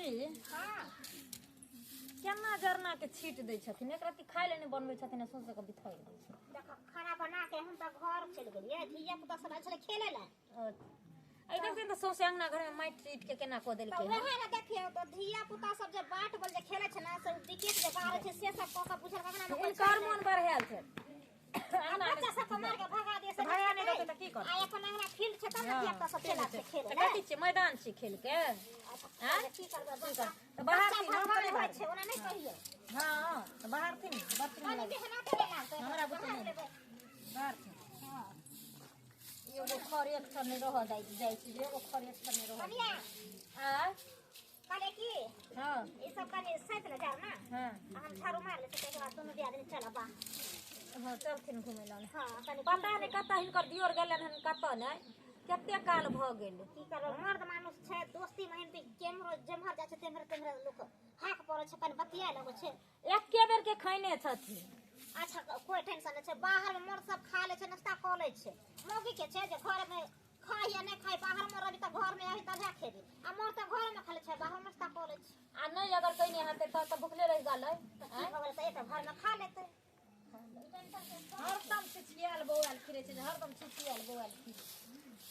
मौसी केना जरना के छीट दै छथिन एक रति खाइ ले नहीं बनबै छथिन सोच के बिथाइ दै छै देखो खाना बना के हम त घर चल गेलिए धिया पुता सब छले खेले ला आई देखिन त सोसे अंगना घर में माइट छीट के केना को देलकै वहे ना देखियो तो धिया पुता सब जे बाट बल जे खेले छ ना सब विकेट जे बाहर छै से सब क पूछल अंगना में कोई कार मन बढ़ायल छै बच्चा सब मार के भगा दे से भगा नहीं देते त की कर आ अपन अंगना फील्ड छै त धिया पुता सब खेला छै खेले कथि छै मैदान छै खेल के हां की करबे बच्चा त बाहर थी हम करे होय छै ओना नहीं कहियो हां त बाहर थी बच्चा पानी देहना देले ना हमरा बुते नहीं बाहर थी हां एगो खर एक ठन नहीं रह जाय छै एगो खर एक ठन नहीं रह कनिया आ काले की हां ई सब कनी सैत ले जाओ ना हां हम झाड़ू मार ले के बाद दोनों दिया दिन चला बा हां चलथिन घुमै ला हां कनी पता नहीं कता हिनकर दियोर गेलन हन कता नहीं कते काल भ गेल की करब मर्द मानुस छै दोस्ती महिन केमरो जमहर जाय छै तेमहर लोक हाक पड़े छै कनी बतिया लगो छै एके बेर के खैने छथिन अच्छा कोई टेंशन नहीं छै बाहर में मर्द सब खा ले छै नाश्ता क ले छै मौगी के छै जे घर में खाय या नहीं खाय बाहर में रही त घर में आही तब खेबी आ मर्द त घर में खा ले छै बाहर नाश्ता क ले छै आ नहीं अगर कहीं नहीं हते त भूखले रह गेलै की भगल त एक घर में खा लेते हरदम छिछियाल बौआल फिरे छै हरदम छिछियाल बौआल फिरे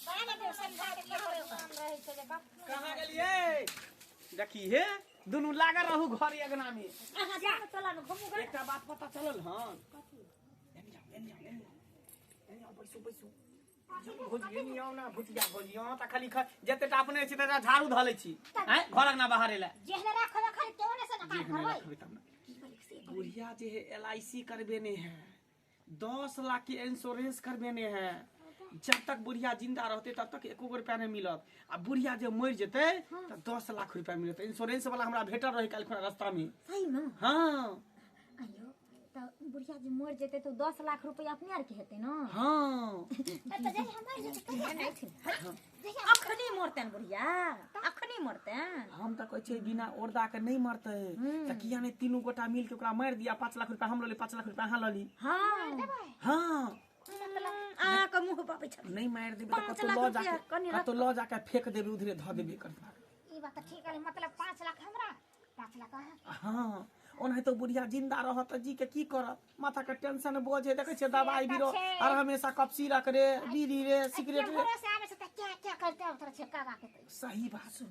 बाने दे समझा दे के काम रहे छै जे बाप कहां गेलिए देखी हे दुनु लागल रहू घर अंगना में अहाँ जा चला न घुमू गे एकटा बात पता चलल हन एनी जाओ बैसू भुजिया नहीं आओ ना भुजिया भुजिया त खाली जते टा अपने छी त झाड़ू ध लै छी हैं घर अंगना बाहर एला जेहने राखबे खाली केउने से ना काम करबै बुढ़िया जे है LIC करबेने है 10 लाख के इंश्योरेंस करबेने है जब तक बुढ़िया जिंदा रहते तब तक एको रुपया नहीं मिलत आ बुढ़िया जे मर जेते त 10 लाख रुपया मिलत इंश्योरेंस वाला हमरा भेटल रहे काल खुना रास्ता में सही में हां अयो त बुढ़िया जी मर जेते तो 10 लाख रुपया अपने आर के हेते ना हां त जे हम मर जेते नहीं थी अखनी मरतन बुढ़िया अखनी मरतन हम त कहै छै बिना ओरदा के नहीं मरते त किया ने तीनों गोटा मिल के ओकरा मार दिया 5 लाख रुपया हम लली 5 लाख रुपया हां लली हां हां आ के मुंह पापे छ नहीं मार देबे त तो ल जाके फेंक देबे उधरे ध देबे करता ई बात ठीक है मतलब 5 लाख हमरा 5 लाख हां ओना तो बुढ़िया जिंदा रहत जी के की करत माथा के टेंशन बोझे देखे छै दवाई बीरो और हमेशा कप सिरक रे बीड़ी रे सिगरेट रे से आवे से क्या करते उतर छै कागा के सही बात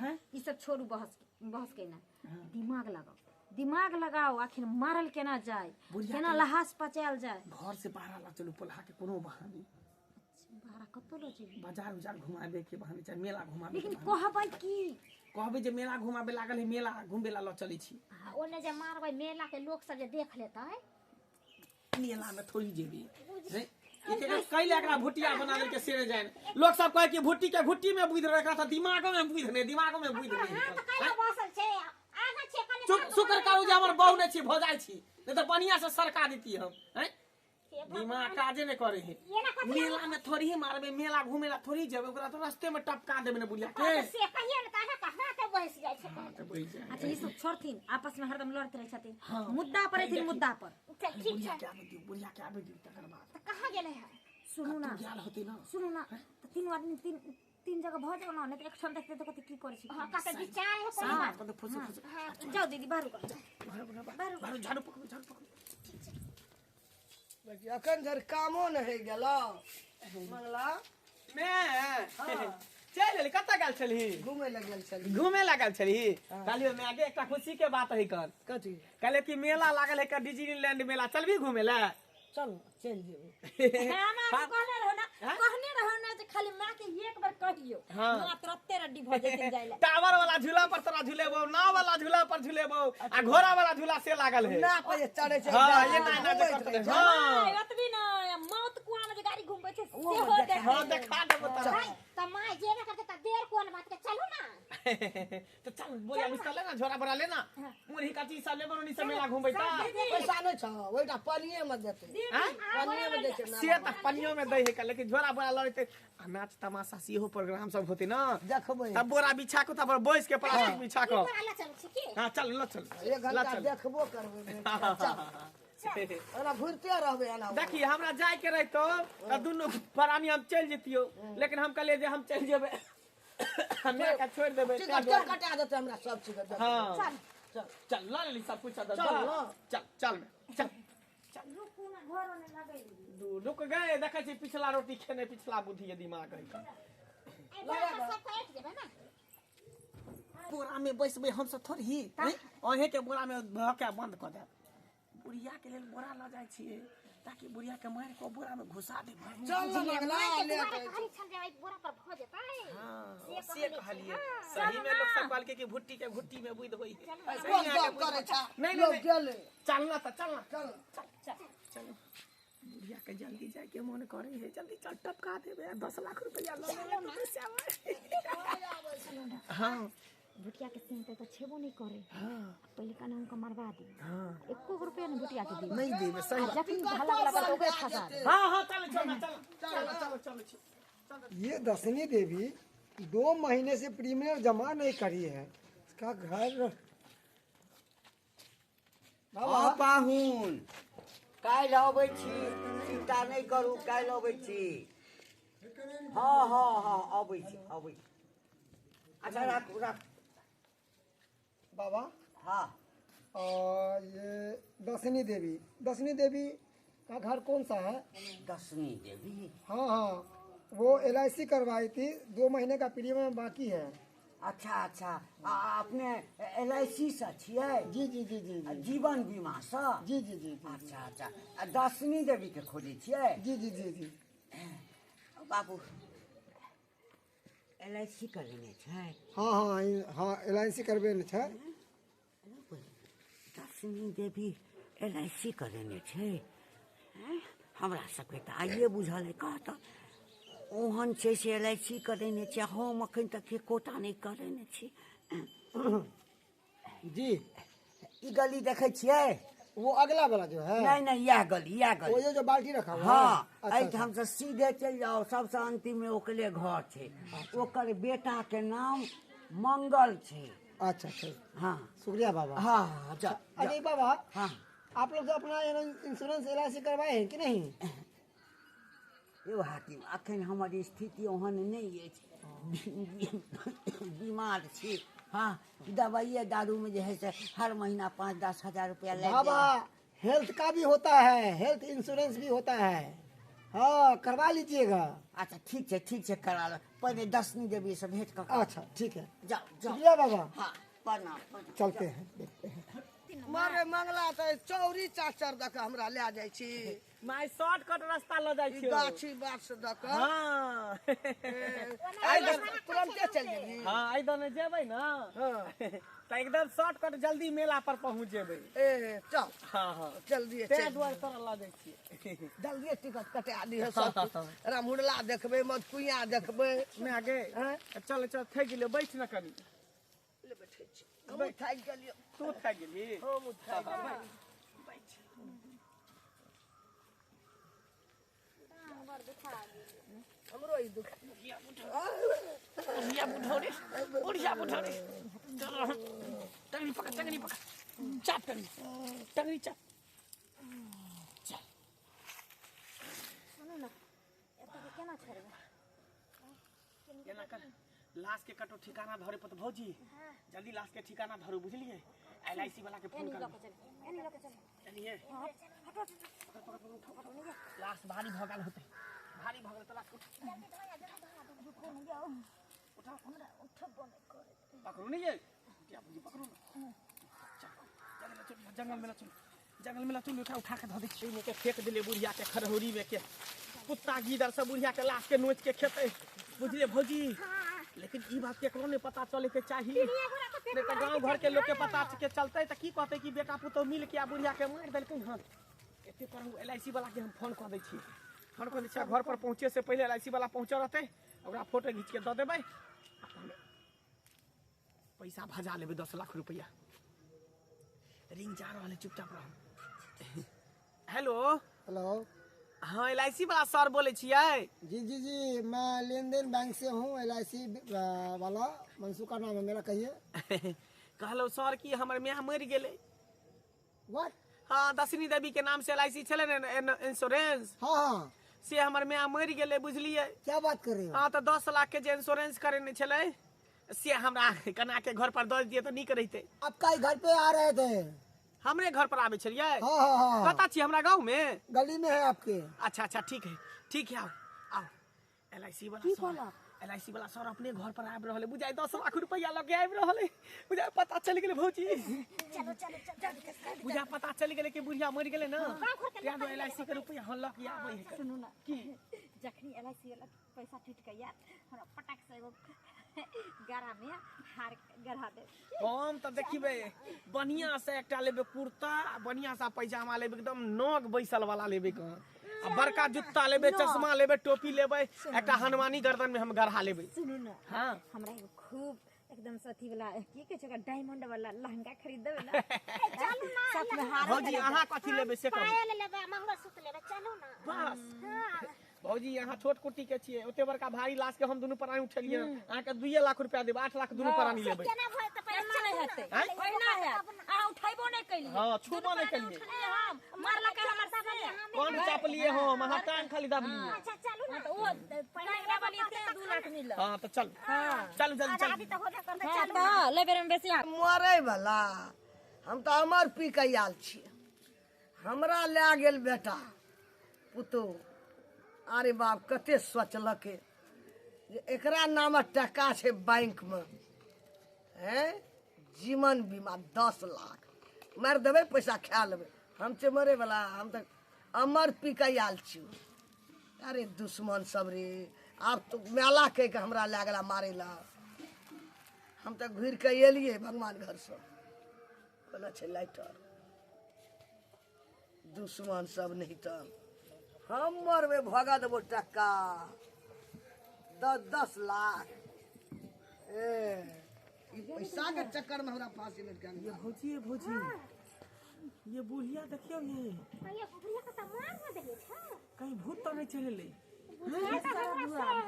है ई सब छोड़ू बहस के ना दिमाग लगाओ आखिर मारल केना जाए केना लहास पचायल जाए घर से बाहर ला चलू पोल्हा के कोनो बहाने बाहर कतो ल जेबी बाजार उजार घुमाबे के बहाने चाहे मेला घुमाबे लेकिन कहबै की कहबे जे मेला घुमाबे लागल है मेला घुमबे ला ल चलै छी ओने जे मारबै मेला के लोग सब जे देख लेतै मेला में थोड़ी जेबी कैले एकरा भुटिया बना ले के सेरे जाए लोग सब कहे कि भुट्टी के घुट्टी में बुझ रखा था दिमागो में बुझ नहीं त काला बसल छै आगा छै कने शुक्र करू जे हमर बहु नहीं छी भ जाय छी नहीं तो बढ़िया से सरका देती हम हैं दिमाग काजे नहीं करे है मेला में थोड़ी ही मारबे मेला घूमेला थोड़ी जेबे ओकरा तो रास्ते में टपका देबे ने बुढ़िया के से कहिए न काहे कहना के बस जाय छै तो बैठ जाए अच्छा ई सब छोड़थिन आपस में हरदम लड़ते रह छथिन मुद्दा पर एथिन मुद्दा पर ठीक बुढ़िया छै क्या आबे तकर बाद त कहां गेले है सुनू ना गेल होते ना सुनू ना तो तीनों आदमी तीन जगह भ जाओ ना नहीं तो एक क्षण देखते तो कते की करे छी हां कते विचार है सही बात तो फुस जाओ दीदी बाहर कर बाहर झाड़ू पकड़ बाकी अखन धर कामो न है गेलो मंगला मैं चल कत्ता गेल छली घूमे लागल छली कालियो में आगे एकटा खुशी के बात है कर कथी कहले कि मेला लागल है का डिज्नीलैंड मेला चलबी घूमे ला चल चल जेबे कहने रहो ना जे खाली मां के एक बार कहियो मां तुरंते रेडी भ जेथिन जाइला टावर वाला झूला पर तोरा झूलेबो नाव वाला झूला पर झूलेबो आ घोड़ा वाला झूला से लागल है ना पे चढ़े छै हां ये ना करते हां ओतबी ना मौत कुआं में जे गाड़ी घुमबै छै से हो दे हां देखा देबो त माय जेबे करते त देर कोन बात के चलू ना तो चल बोया निकल लेना झोरा बड़ा लेना मुरही काची सब लेबो नी से मेला घुमबै ता पैसा नै छ ओइटा पनिए में देते पनिए में देते ना से त पनियो में दे है लेकिन झोरा बड़ा लड़ते नाच तमाशा सेहो प्रोग्राम सब होते ना देखबै तब बोरा बिछा को तब बैस के प्लास्टिक बिछा को वाला चल छी की हां चल ल चल एक घंटा देखबो करबै ओना घुरते रहबे एना देखिए हमरा जाय के रहतो त दुनु फरानी हम चल जतियो लेकिन हम कहले जे हम चल जेबे हमें का छोड़ देबे टिकट के कटा देते हमरा सब चीज के। हां चल चल चल ला ले सब कुछ चल चल ला। चल चल चल रुकू ना घरो ने लगै रुक गए देखै छी पिछला रोटी खेने पिछला बुद्धि ये दिमाग है ए बड़ा सब काट देबे ना बोरा में बैसबे हम सब थोड़ी अहे के बोरा में भके बंद कर दे बुढ़िया के लेल बोरा ल जाय छिए ताकि बुढ़िया के मार के बोरा में घुसा दे चल ना मंगला ले खाली छन जाए बोरा पर भ जेतै हां से कहलिए सही में लोग सब कहल के कि भुट्टी के घुट्टी में बुध होई कोन बात करे छा नहीं लोग नहीं गेले चलना त चलना चल चलो बुढ़िया के जल्दी जाए के मन करे है जल्दी चल टपका देबे 10 लाख रुपया ले हां भुटिया के सिंह पे तो छेबो नहीं करे। हां पहले का नाम का मरवा दी। हां 1 रुपया ने भुटिया के दी नहीं देबे सही बात जखन भला लगा तो ओकरे फसा दे। हां हां चल चल ये दशनी देवी 2 महीने से प्रीमियम जमा नहीं करी है। इसका घर हाँ पाहुन काल्हि अबै छी चिंता नहीं करू काल्हि अबै छी हाँ हाँ हाँ अबै छी अच्छा राखू राखू बाबा हाँ ये दशनी देवी का घर कौन सा है? दशनी देवी हाँ हाँ वो LIC करवाई थी 2 महीने का प्रीमियम बाकी है। अच्छा अच्छा अपने LIC से छियै जी जी जी जी जी जीवन बीमा से जी जी जी अच्छा अच्छा दशनी देवी के खोजै छियै जी जी जी जी बाबू LIC करेने छै हाँ हाँ हाँ LIC करबे न छै। दशनी देवी LIC करेने छै हमरा सबके तऽ आइए बुझल है कहत ओहन छै से LIC करेने छै हम अखन तक एकोटा नहीं करेने छी जी ई गली देखे छियै वो अगला वाला जो है नहीं नहीं यह गली वो ये जो बाल्टी रखा हुआ हाँ है? अच्छा, एहिठाम से सीधे चल जाओ सबसे अंतिम में ओकरे घर छै ओकर बेटा के नाम मंगल छै अच्छा अच्छा हाँ शुक्रिया बाबा। हाँ जा अरे बाबा हाँ आप लोग जो अपना इंश्योरेंस LIC करवाए हैं कि नहीं? यो हाकिम अखन हमर स्थिति ओहन नहीं अछि बीमार छी हाँ दवाइए दारू में जो है से हर महीना 5-10 हजार रुपया लग बाबा हेल्थ का भी होता है, हेल्थ इंश्योरेंस भी होता है। हाँ करवा लीजिएगा। अच्छा ठीक है करा लो पहले दशनी देवी से भेंट कर अच्छा ठीक है जाओ जाओ शुक्रिया बाबा। हाँ प्रणाम चलते हैं देखते हैं। मारे मंगला त चौरी चाचर दक हमरा ले जाय छी माय शॉर्टकट रास्ता ल जाय ई छियो गाछी बास दक हां आइ तुरंते चल जेबी हां आई दने जेबै ना हाँ त एकदम शॉर्टकट जल्दी मेला पर पहुंच जेबै ए चल हां हां जल्दी ते चल द्वार तर ल जाय छियै जल्दी टिकट कटा दी है सब रामुरला देखबै मधकुइया देखबै मैं आगे हैं चल चल थक गेले बैठ न कनी ले बैठे छी हम थाक गेलियो तू थक गेली हम थाक गेलियो हमरो ई दुख बुढ़िया बुढ़ो रे चलो टंगनी पकड़ चाप टंगनी चाप सुनो ना एत के केना छड़बे केना कर लाश के कटो ठिकाना धरे पत भौजी जल्दी लाश के ठिकाना धरो बुझलिए LIC वाला के फोन कर एनी लोग चल चलिए लाश भारी भगल होते भारी भगल तो लाश उठा पकड़ो नहीं ये पकड़ो जंगल में चल उठा के धो दे में के फेंक दिले बुढ़िया के खरहोरी में के कुत्ता गीदर सब बुढ़िया के लाश के नोच के खेते बुझलिए भौजी लेकिन ई बात केकरो नहीं पता चले के चाहिए नहीं तो गांव घर के लोग के पता के चलते तो की कहते कि बेटा पुतो मिल के बुढ़िया के मार देलकै हां एते पर LIC वाला के हम फोन कर दै छी फोन कर दै छी घर पर पहुंचे से पहले LIC वाला पहुंच रहते ओकरा फोटो खींच के द देबै पैसा भजा लेबै 10 लाख रुपया रिंग जा रहल है चुपचाप रह हेलो हेलो हाँ LIC वाला सर बोले छियै जी जी जी मैं लेन देन बैंक से हूँ LIC वाला मंसूर का नाम है मेरा कहिए। कहलो सर कि हमर मियाँ मर गेलै व्हाट? हाँ दशनी देवी के नाम से LIC चले इंश्योरेंस हाँ हाँ से हमर माय मरि गेलै बुझलिए। क्या बात कर रहे हो? हाँ तो 10 लाख के जे इंश्योरेंस करेने छलै से हमरा कना के घर पर दऽ दिए तो नीक रहिते। आपका ही घर पे आ रहे थे? हमरे घर पर आबे छलिए। हाँ हाँ हाँ, कता छी हमरा गांव में? गली में है आपके। अच्छा अच्छा ठीक है आओ आओ। LIC वाला सर अपने घर पर आबि रहले बुझाइ 10 लाख रुपया लगे आबि रहले। बुझाइ पता चल गेलै भौजी। चलो चलो चलो बुझा पता चल गेलै कि बुढ़िया मरि गेलै ना। या तो LIC के रुपया हम लग आबै है। सुनू ना की जखनी LIC वाला पैसा टूट के यार हमरा पटक से एगो गरा में हार गढ़ा दे। हम तो देखिबे बढ़िया से एकटा लेबे कुर्ता, बढ़िया सा पैजामा लेबे एकदम नग बैसल वाला लेबे कहां। आ बड़का जूता लेबे, चश्मा लेबे, टोपी लेबे, एकटा हनुमानी गर्दन में हम गढ़ा लेबे। सुनू ना हाँ हमरा एगो खूब एकदम सथी वाला की कहै छै डायमंड वाला लहंगा खरीद देबै ना। चलू ना साथ में हार भौजी अहाँ कथी लेबे से कहू। पायल लेबे मंगलसूत्र लेबे चलू ना। बस हाँ भौजी यहाँ छोट कुटी के छिए, ओते बड़का भारी लाश के हम दुनू प्राणी उठेलिए। अहाँ के 2 लाख रुपया देब, 8 लाख दुनू प्राणी लेबे। केना भय त केना नहीं हेतै हैं? ओहिना हैत। अहाँ उठैबो नहीं कैलिए। हां छूबो नहीं कलिए। हम मारला के हमर साथे कौन चापलिए हो महाटान खाली दाबलिए। अच्छा चलू ना। तो वो पैसा वाली 2 लाख मिल। हां तो चल चल जल्दी चल। अभी तो हो जा कर हां तो लेबे में बेसी हाथ मरे वाला हम तो अमर पी के आयल छी। हमरा ले गेल बेटा पुतो। अरे बाप कते सोचलके जे एकरा नाम टका छै बैंक में हैं। जीवन बीमा 10 लाख मार देबे, पैसा खा लेबे। हम छै मरे वाला, हम तो अमर पी के आयल छी। अरे दुश्मन सब रे, आब तो मेला कह के हमरा ले गेला मारे ला। हम तो घुर के एलिए भगवान घर से। कहना छै लाइटर दुश्मन सब नहीं तो हम मरबे भगा देबो टका 10 लाख। ई पैसा के चक्कर में हमरा फांसी लटका दिया। भौजी ये बुढ़िया देखियो ये ये बुढ़िया के त मार न देले छै। कहीं भूत तो नहीं चलेले।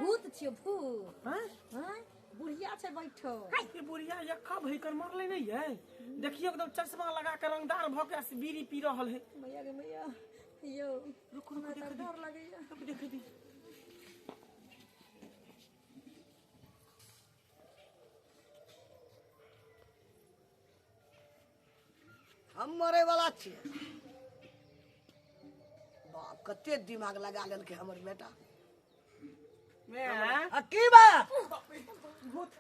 भूत छियो भूत। हैं हां बुढ़िया छै बैठो। ये बुढ़िया यक्का भयकर मरले नहीं है। देखियो एकदम चश्मा लगा के रंगदार भ के बीड़ी पी रहल है। मैया गे मैया यो रुको डर लगैया। देख दी हम मरे वाला छियै। बाप कते दिमाग लगा लेलकै हमर बेटा। मैं आ की बात भूत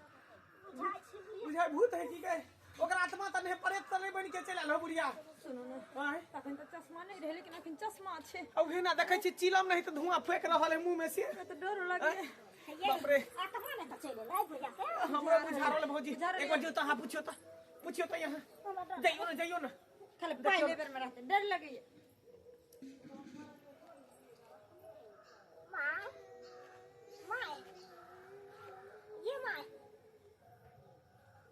बुझाय भूत है की कहे ओकरा आत्मा त नहीं प्रेत त नहीं बन के चलल हो बुढ़िया। सुनो ना हां अखन तो चश्मा नहीं रहे लेकिन अखन चश्मा छै। अब हेना देखै छी चिलम नहीं त धुआं फेंक रहल है मुंह में से। तो डर लगे। बाप रे आत्मा में तो चले लाई बुढ़िया के। हमरा बुझा रहल भौजी। एक बार जो त हां पूछियो त यहाँ जाइयो ना खाली पाई लेबर में रहते डर लगैया। माय माय ये माय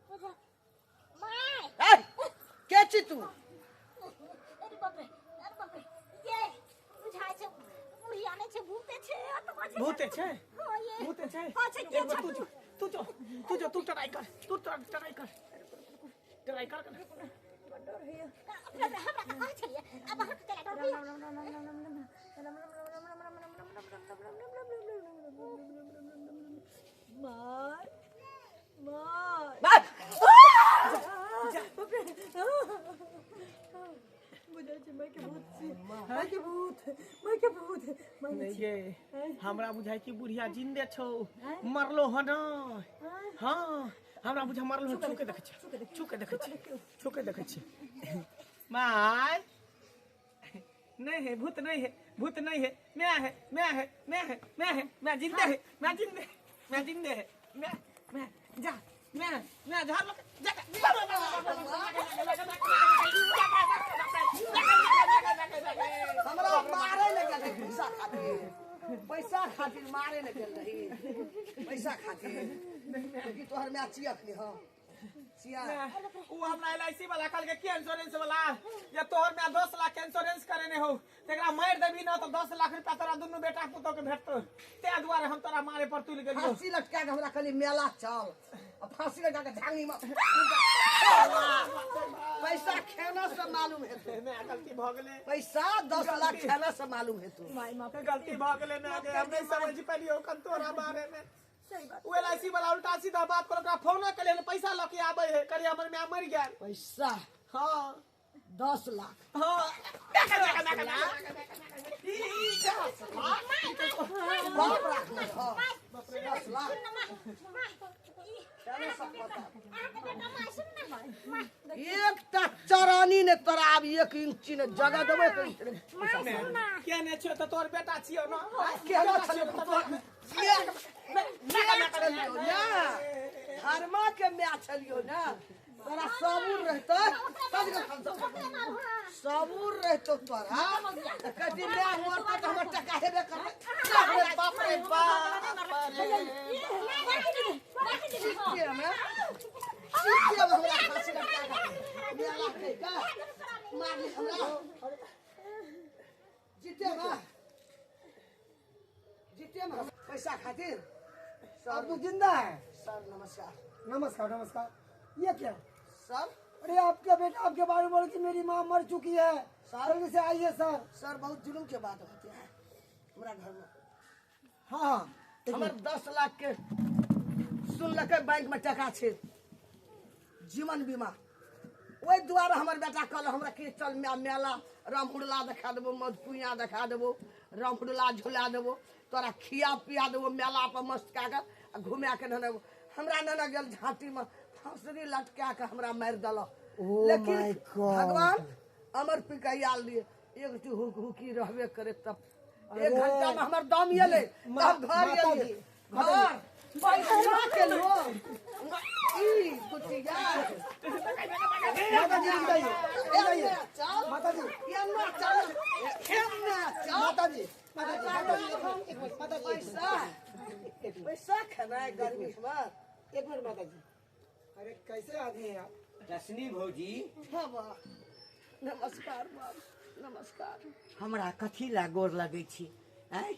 बुझा माय। के छी तू? अरे बाप रे ये बुझाय छै बुढ़िया नै छै भूते छै आत्मा छै। भूते छै हां ये भूते छै। हां छै एक बार तू ट्राई कर ट्राई कर डर है। हमरा त कहै छलिए अब अहाँ चला डर मार मार बात बुझाय छै मैं के भूत छी। मैं के भूत नहीं ये हमरा बुझाय कि बुढ़िया जिंदे छौ मरलो ह न। हां हमरा बुझा मरलो ह। छुके देखै छी माय नहीं है भूत नहीं है मैं जिंदे है मैं जा मैं झाड़ लो हमरा मारे ले गेल रही पैसा खातिर मारे ले गेल रही पैसा खातिर। कि तोहर में चिया खली हां चिया वो हमरा LIC वाला कल के इंश्योरेंस वाला या तोहर में 10 लाख के इंश्योरेंस करेने हो तेकरा मार देबी ना तो 10 लाख रुपया तोरा दुनु बेटा पुतो के भेटतो। ते दुआरे हम तोरा मारे पर तुल गेलियो। फांसी लटका के हमरा खाली मेला चल और फांसी लटका के झांगी में पैसा खेना से मालूम है तू मैं गलती भ गेले पैसा 10 लाख छेना से मालूम है तू गलती भ गेले मैं आगे हम नहीं समझ पालियो कन तोरा बारे में वो एलआईसी वाला उल्टा सीधा बात कर ओकरा फोन कर ले पैसा लके आबे है करे हमर में मर गया पैसा हां 10 लाख हां बाप रखना हाँ 10 लाख एक चरानी ने तोरा अब 1 इंच ने जगह देबे क्या ने छ त तोर बेटा छियो न केना छले धर्मा के म्या छलियो ना तोरा सबूर रहतो सबूर रहतो तोरा कति म्या मरता त हमर टका हेबे करबे बाप रे बाप के में हमरा फांसी लगा म्या लागे का मार ले हमरा जीते में पैसा खातिर अब तू जिंदा है? सर नमस्कार नमस्कार नमस्कार। ये क्या? सर अरे आपका बेटा आपके बारे में बोले कि मेरी माँ मर चुकी है, जल्दी से आइए सर। सर बहुत जुल्म के बात होती है हमारा घर में। हाँ हाँ हमारे 10 लाख के सुन लके बैंक में टका छे जीवन बीमा वही द्वारा हमारे बेटा कल हमरा के चल मेला रामहुड़ला दिखा देबो मधुपुइया दिखा देबो रामहुड़ला झुला देबो तोरा खिया पिया देबो मेला पर मस्त कए के घुमा के न हमरा न गेल झांटी में फांसरी लटका के हमरा मार दलो लेकिन my God। भगवान अमर पिकैया लिए एक तू हुकी रहबे करे तब 1 घंटा में हमर दम येले तब घर येले घर पैसा के लो ई कुटिया माता जी बताइए बताइए माता जी माता जी माता जी पैसा खाना है गर्मी में। एक मिनट माता जी। अरे कैसे आदमी है आप? रश्मि भौजी हाँ बा नमस्कार बाप नमस्कार हमरा कथी ला गोर लगै छी हैं?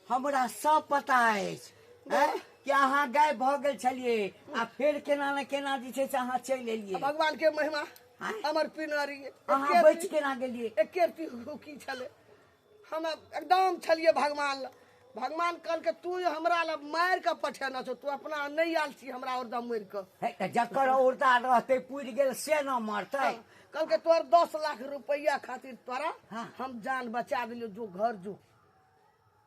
हमरा सब पता अछि हैं कि अहाँ गायब भऽ गेल छलिए आ फेर केना न केना जे छै से अहाँ चलि एलिए। भगवान के महिमा हाँ? अमर पिनरी अहाँ बचि केना गेलिए? एके की छले हम एकदम छलिए भगवान ला भगवान कल के तू हमरा ला मार के पठेना छो तू अपना नहीं आल छी हमरा और दम मार के है त जकर औरदा रहते पुरि गेल से न मरतै। कल के तोर 10 लाख रुपया खातिर तोरा हाँ। हम जान बचा दिलियो जो घर जो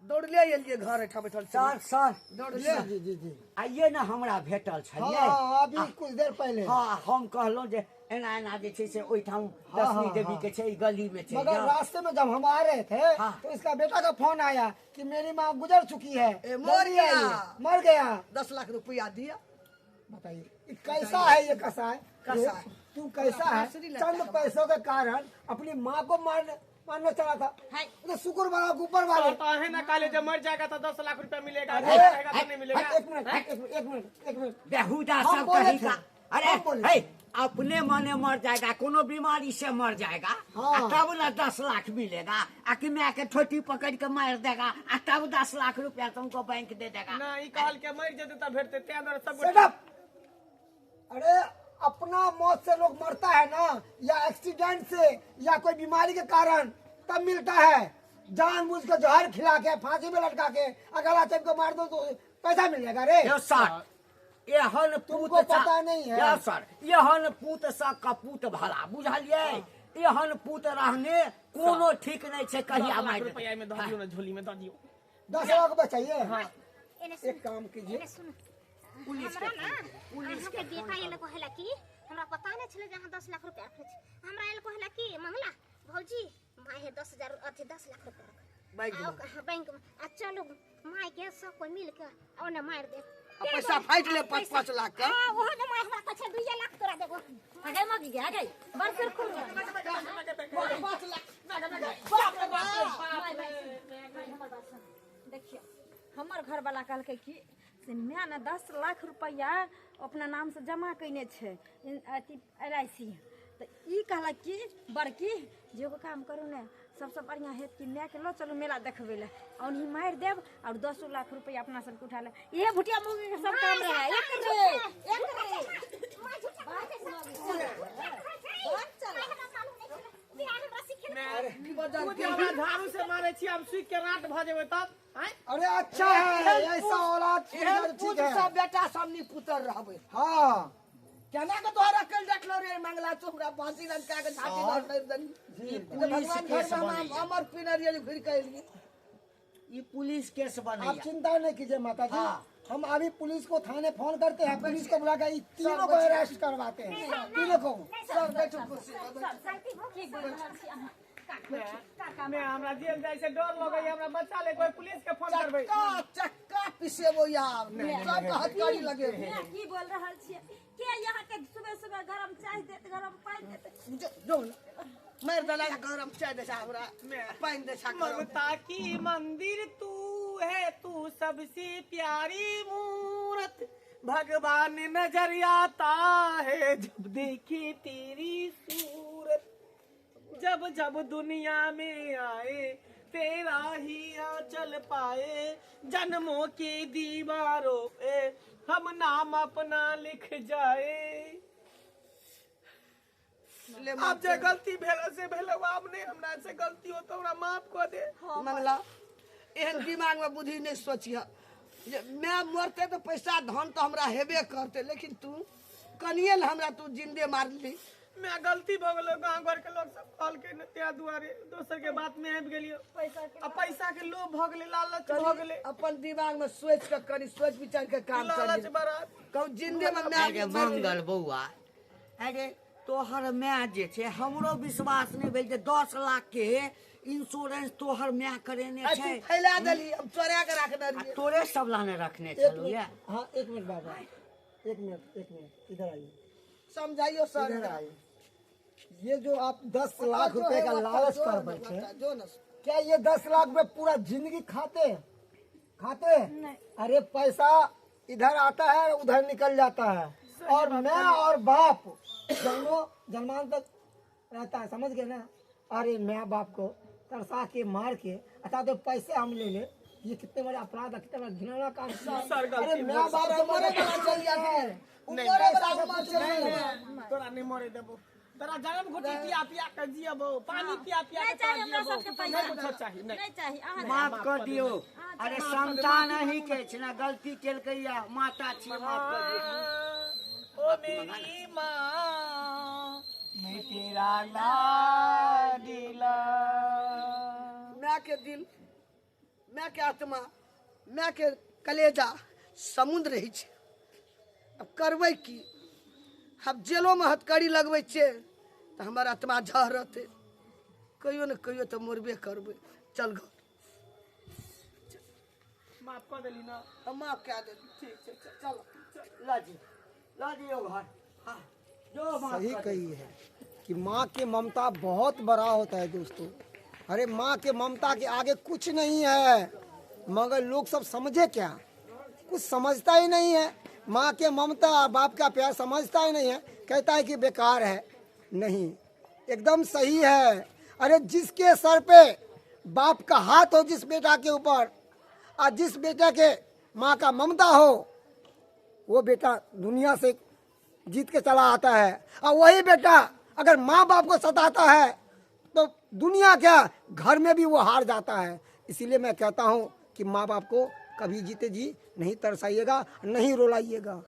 दौड़ ले एलिए घर एठा बैठल सर सर दौड़ ले जी जी जी। आइए न हमरा भेटल छलिए। हाँ अभी कुछ देर पहले। हाँ हम कहलहुँ जे एना एना जे छै से ओहिठाम रश्मि देवी के छै ई गली में छै। मगर रास्ते में जब हम आ रहे थे हाँ। तो इसका बेटा का फोन आया कि मेरी माँ गुजर चुकी है, ए, मर जल्दी गया। आइए। मर गया। 10 लाख रुपया दिया बताइए ये कैसा है ये कसा है? कसा है। तू कैसा है? चंद पैसों के कारण अपनी माँ को मारना चाहा था। तो शुक्र बना ऊपर वाले। तो है ना काले जब मर जाएगा तो 10 लाख रुपया मिलेगा अरे, रहेगा तो नहीं मिलेगा। एक मिनट एक मिनट बेहुदा हम सब बोले कही थे। का अरे हम बोले है अपने मने मर जाएगा कोनो बीमारी से मर जाएगा हाँ। आ तब न 10 लाख मिलेगा आ कि मैं के ठोटी पकड़ के मार देगा आ तब 10 लाख रुपया तुमको बैंक दे देगा। ना ई कहल के मर जेते तब भेटते ते अंदर सब Shut up! अरे अपना मौत से लोग मरता है ना या एक्सीडेंट से या कोई बीमारी के कारण तब मिलता है। जानबूझ के जहर खिला के फांसी में लटका के अगर आचम को मार दो तो पैसा मिल जाएगा रे। यो सर एहन तुमको पूत पता नहीं है। यो सर एहन पूत सा कपूत भला बुझलिए एहन पूत रहने कोनो ठीक नहीं छै कहिया 10 लाख मार रुपया में दे दियो ना झोली में दे दियो। 10 लाख रुपए चाहिए। एने सुन एक काम कीजिए एने सुन हमरा ना अहाँ के बेटा ये लोग कहला कि हमरा पता नहीं चले जहां 10 लाख रुपया रखे छी हमरा ये लोग कहला कि मंगला भौजी माय है 10,000 अथी 10 लाख रुपया बैंक में आ चलो माय के सब कोई मिल के ओने मार दे पैसा फाइट ले 5-5 लाख का हां वो ने माय हमरा कछ 2 लाख तोरा देबो आगे मग गया आगे बरकर खूब 5 लाख देखिए हमर घर वाला कहलकै कि से मैं ना 10 लाख रुपया अपना नाम से जमा कैने छै अथी LIC तो ई कहला कि बड़की जे एगो काम करू ने सबसे बढ़िया है कि मैं के लो चलो मेला देखबे ले और ही मार देब और 10 लाख रुपया अपना सब उठा ले ये भुटिया मुंगी के सब काम रहे एक रे तू जे हमरा झाड़ू से मारे छी हम सुई के रात भ जेबै तब हैं? अरे अच्छा है ऐसा औलाद एहन ठीक पूछ है सब बेटा सबनी पुत्र रहबै हाँ केना के तोहरा कल देखलो रे मंगला तू हमरा फांसी लटका के छाती पर मार दनी ई तो पुलिस भगवान केस घर में बने हम अमर पिनरिया घुर के एलिए ई पुलिस केस बने आप चिंता नहीं कीजिए माता जी हाँ। हम अभी पुलिस को थाने फोन करते हैं पुलिस को बुला के तीनों को अरेस्ट करवाते हैं तीनों को सर बैठो कुर्सी पर बैठो। सर शांति हो की बोल रहल छी अहाँ का मैं हमरा जेल जाय से डर लगै हमरा बच्चा ले कोई पुलिस के फोन करबै चक्का चक्का पिसेबो यार सब हथकड़ी लगे मैं की बोल रहल छी के यहाँ के सुबह सुबह गरम चाय देत गरम पानी देत जो मार दला गरम चाय दे हमरा पानी दे छा ममता की मंदिर तू है तू सबसे प्यारी मूरत भगवान नजर आता है जब देखे तेरी सूरत जब जब दुनिया में आए तेरा ही चल पाए जन्मों के दीवारों पे हम नाम अपना लिख जाए अब जे गलती भेल से भेल अब नहीं हमरा से गलती हो तो हमरा माफ कर दे मंगला एहन दिमाग में बुद्धि नहीं सोचिया जे मैं मरते तो पैसा धन तो हमरा हेबे करते लेकिन तू कनिए न हमरा तू जिंदे मार ली मैं गलती भ गेलो गांव घर के लोग सब कहल के न त्या दुआरे दोसर के बात में आबि गेलियो पैसा के लोभ भ गेले लालच भ गेले अपन दिमाग में सोच के करी सोच विचार के काम लालच कर बड़ा कहू जिंदे में अरे मैं मंगल बौआ अरे तोहर माय जे छै हमरो विश्वास नहीं भेल जे 10 लाख के इंश्योरेंस तोहर माय करेने तू छै फैला देली हम चोरा के रख आ दली तोरे सब लाने रखने छलू या हाँ एक मिनट बाबा एक मिनट इधर आइए समझाइयो सर इधर आइए ये जो आप 10 लाख रुपए का लालच कर बैठे जो न क्या ये 10 लाख में पूरा जिंदगी खाते अरे पैसा इधर आता है उधर निकल जाता है और मैं और बाप दोनों जन्मान तक रहता है समझ गए ना अरे मैं बाप को तरसा के मार के अथा तो पैसे हम ले ले ये कितने बड़े अपराध है कितने बड़ा घिनौना काम सर, गलती अरे मैं बाप सर, को मरे मरे वाला चल गया है। नहीं, ऊपरे वाला उमर चल गया तोरा नहीं मरे देबो तोरा जन्म घुटी पिया पिया के जियबो पानी पिया पिया नहीं के चाहिए हमरा जियबो सबके पैसा नहीं कुछ चाहिए नहीं नहीं चाहिए अहाँ माफ कर दियो अरे संतान ही के छै ना गलती केलकै या माता छी माफ कर दियो ओ मेरी माँ मैं तेरा लाडीला मैं के दिल मैं के आत्मा मैं के कलेजा समुद्र रही छै अब करबै की अब जेलो में हथकड़ी लगबै छियै तो हमार आत्मा झहरते कहियो न कहियो तो मरबे करबै चल घर माफ कर देली ना हम माफ कह दे ठीक छै चल लाजियो घर हाँ जो माफ सही कर कही है कि माँ की ममता बहुत बड़ा होता है दोस्तों अरे माँ के ममता के आगे कुछ नहीं है मगर लोग सब समझे क्या कुछ समझता ही नहीं है माँ के ममता और बाप का प्यार समझता ही नहीं है कहता है कि बेकार है नहीं एकदम सही है अरे जिसके सर पे बाप का हाथ हो जिस बेटा के ऊपर और जिस बेटे के माँ का ममता हो वो बेटा दुनिया से जीत के चला आता है और वही बेटा अगर माँ बाप को सताता है तो दुनिया क्या घर में भी वो हार जाता है इसीलिए मैं कहता हूँ कि माँ बाप को कभी जीते जी नहीं तरसाइएगा नहीं रुलाइएगा